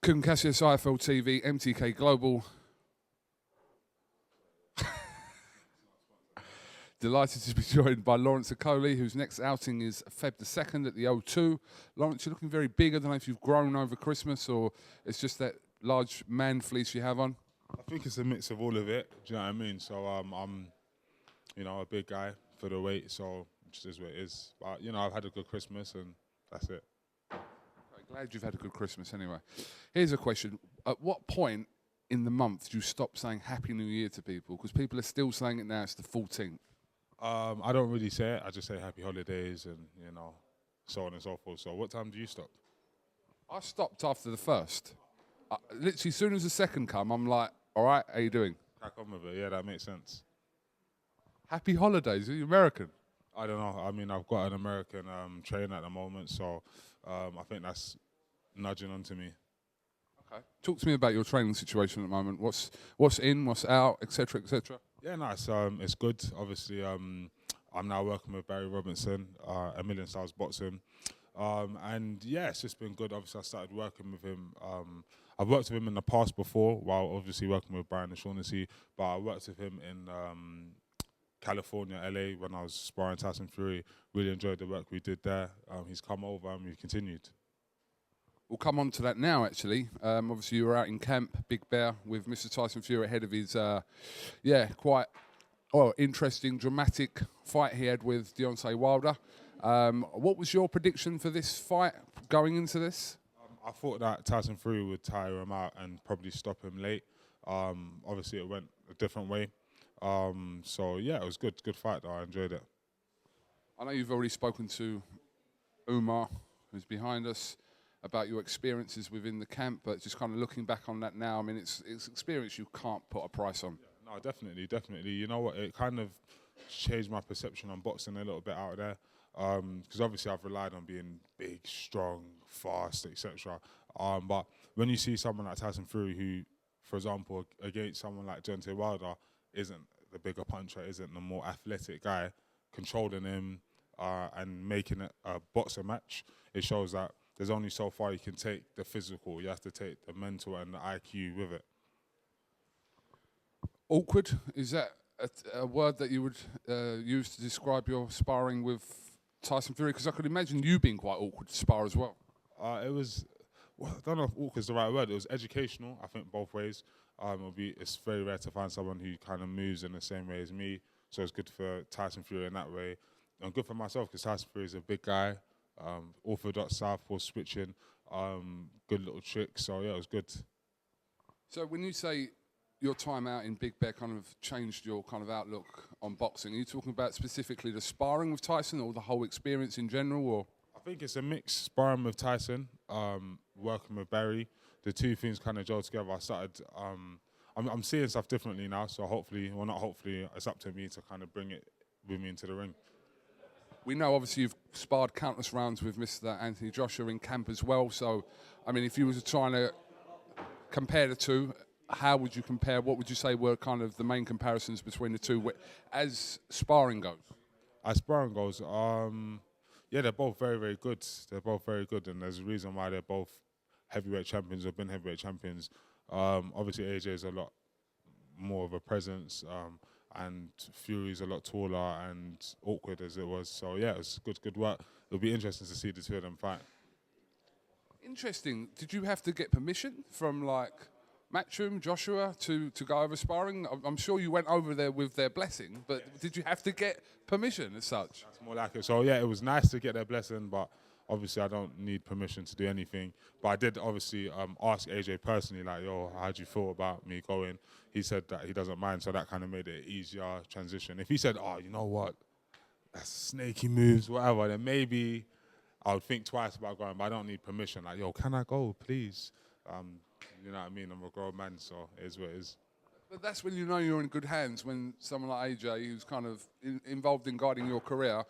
KUGAN, CASSIUS, IFL TV, MTK Global. Delighted to be joined by Lawrence Okolie, whose next outing is Feb the 2nd at the O2. Lawrence, you're looking very big. I don't know if you've grown over Christmas or it's just that large man fleece you have on. I think it's a mix of all of it. Do you know what I mean? So I'm, a big guy for the weight, so it just is what it is. But I've had a good Christmas and that's it. Glad you've had a good Christmas anyway. Here's a question. At what point in the month do you stop saying Happy New Year to people? Because people are still saying it now, it's the 14th. I don't really say it. I just say Happy Holidays and, so on and so forth. So what time do you stop? I stopped after the first. Literally, as soon as the second come, I'm like, all right, how you doing? Crack on with it. Yeah, that makes sense. Happy Holidays. Are you American? I don't know. I mean, I've got an American trainer at the moment, so I think that's nudging onto me. Okay. Talk to me about your training situation at the moment. What's in, what's out, etc., etc. Yeah, no, it's good. Obviously, I'm now working with Barry Robinson, A Million Styles Boxing. And yeah, it's just been good. Obviously, I started working with him. I've worked with him in the past before, while obviously working with Brian O'Shaughnessy, but I worked with him in California, LA, when I was sparring Tyson Fury. Really enjoyed the work we did there. He's come over and we've continued. We'll come on to that now, actually. Obviously, you were out in camp, Big Bear, with Mr. Tyson Fury ahead of his, quite interesting, dramatic fight he had with Deontay Wilder. What was your prediction for this fight going into this? I thought that Tyson Fury would tire him out and probably stop him late. Obviously, it went a different way. So, yeah, it was good. Good fight, though. I enjoyed it. I know you've already spoken to Umar, who's behind us, about your experiences within the camp, but just kind of looking back on that now, I mean, it's experience you can't put a price on. Yeah, no, definitely. You know what? It kind of changed my perception on boxing a little bit out there, because obviously I've relied on being big, strong, fast, etc. But when you see someone like Tyson Fury, who, for example, against someone like Deontay Wilder, isn't the bigger puncher, isn't the more athletic guy, controlling him and making it a boxer match, it shows that there's only so far you can take the physical. You have to take the mental and the IQ with it. Awkward, is that a word that you would use to describe your sparring with Tyson Fury? Because I could imagine you being quite awkward to spar as well. It was, I don't know if awkward is the right word. It was educational, I think, both ways. It's very rare to find someone who kind of moves in the same way as me. So it's good for Tyson Fury in that way. And good for myself, because Tyson Fury is a big guy. Orthodox southpaw switching, good little trick. So yeah, it was good. So when you say your time out in Big Bear kind of changed your kind of outlook on boxing, are you talking about specifically the sparring with Tyson or the whole experience in general? Or I think it's a mix. Sparring with Tyson, working with Barry, the two things kind of gel together. I started. I'm seeing stuff differently now. So hopefully, well, not hopefully, it's up to me to kind of bring it with me into the ring. We know, obviously, you've sparred countless rounds with Mr. Anthony Joshua in camp as well. So, I mean, if you were trying to compare the two, how would you compare? What would you say were kind of the main comparisons between the two as sparring goes? As sparring goes, yeah, they're both very, very good. They're both very good, and there's a reason why they're both heavyweight champions or been heavyweight champions. Obviously, AJ is a lot more of a presence. And Fury's a lot taller and awkward as it was. So, yeah, it was good work. It'll be interesting to see the two of them fight. Interesting. Did you have to get permission from, like, Matchroom, Joshua, to go over sparring? I'm sure you went over there with their blessing, but yes. Did you have to get permission as such? That's more like it. So, yeah, it was nice to get their blessing, but obviously I don't need permission to do anything. But I did obviously ask AJ personally, like, yo, how do you feel about me going? He said that he doesn't mind, so that kind of made it an easier transition. If he said, oh, you know what, that's snaky moves, whatever, then maybe I would think twice about going, but I don't need permission. Like, yo, can I go, please? You know what I mean? I'm a grown man, so it is what it is. But that's when you know you're in good hands, when someone like AJ, who's kind of involved in guiding your career,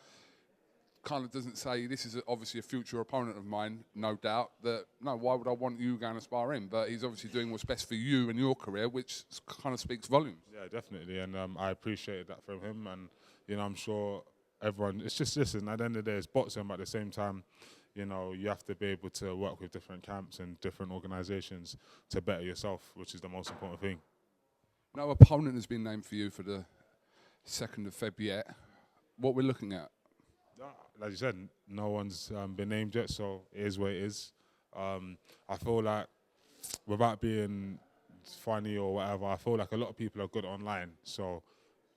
kind of doesn't say, this is obviously a future opponent of mine, no doubt, that, no, why would I want you going to spar him? But he's obviously doing what's best for you and your career, which kind of speaks volumes. Yeah, definitely, and I appreciated that from him, and, I'm sure everyone, it's just, listen, at the end of the day, it's boxing, but at the same time, you know, you have to be able to work with different camps and different organisations to better yourself, which is the most important thing. No opponent has been named for you for the 2nd of Feb yet. What we're looking at? Like you said, no one's been named yet, so it is what it is. I feel like, without being funny or whatever, I feel like a lot of people are good online. So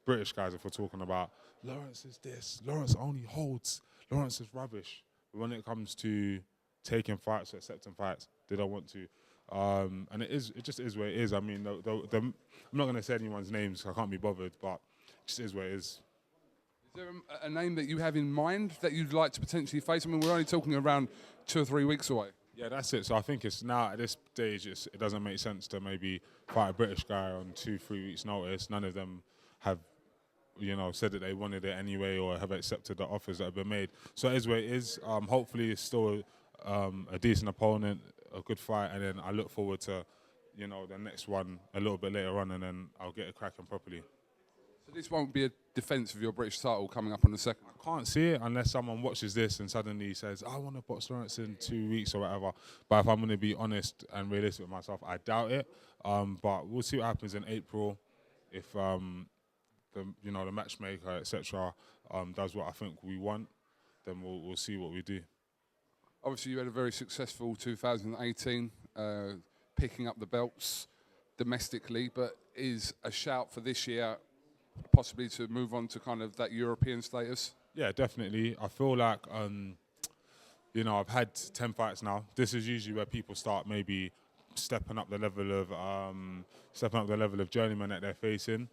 British guys, if we're talking about, Lawrence is this, Lawrence only holds, Lawrence is rubbish. But when it comes to taking fights or accepting fights, they don't want to. And it just is what it is. I mean, I'm not going to say anyone's names, I can't be bothered, but it just is what it is. Is there a name that you have in mind that you'd like to potentially face? I mean, we're only talking around 2 or 3 weeks away. Yeah, that's it. So I think it's now, at this stage, it doesn't make sense to maybe fight a British guy on 2-3 weeks' notice. None of them have, you know, said that they wanted it anyway or have accepted the offers that have been made. So it is what it is. Hopefully it's still a decent opponent, a good fight, and then I look forward to, you know, the next one a little bit later on, and then I'll get it cracking properly. So this won't be a defence of your British title coming up on the 2nd? I can't see it unless someone watches this and suddenly says, I want to box Lawrence in 2 weeks or whatever. But if I'm going to be honest and realistic with myself, I doubt it. But we'll see what happens in April. If the matchmaker, etc., does what I think we want, then we'll see what we do. Obviously, you had a very successful 2018, picking up the belts domestically, but is a shout for this year possibly to move on to kind of that European status? Yeah, definitely. I feel like, I've had 10 fights now. This is usually where people start maybe stepping up the level of journeyman that they're facing,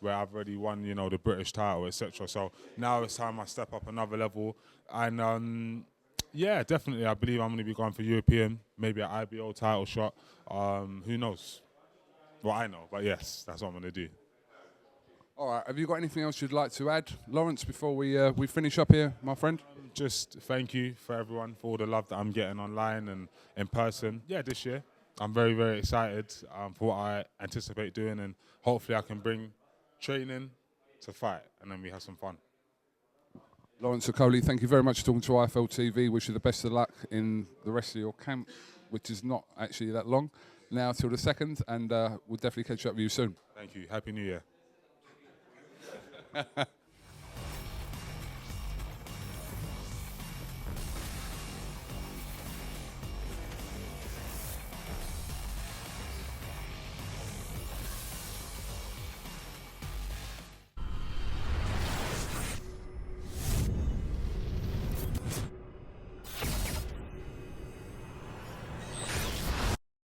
where I've already won, you know, the British title, etc. So now it's time I step up another level. And yeah, definitely, I believe I'm going to be going for European, maybe an IBO title shot. Who knows? Well, I know, but yes, that's what I'm going to do. All right, have you got anything else you'd like to add, Lawrence, before we finish up here, my friend? Just thank you for everyone, for all the love that I'm getting online and in person. Yeah, this year, I'm very, very excited for what I anticipate doing, and hopefully I can bring training to fight, and then we have some fun. Lawrence Okolie, thank you very much for talking to IFL TV. Wish you the best of luck in the rest of your camp, which is not actually that long, now till the 2nd, and we'll definitely catch up with you soon. Thank you. Happy New Year.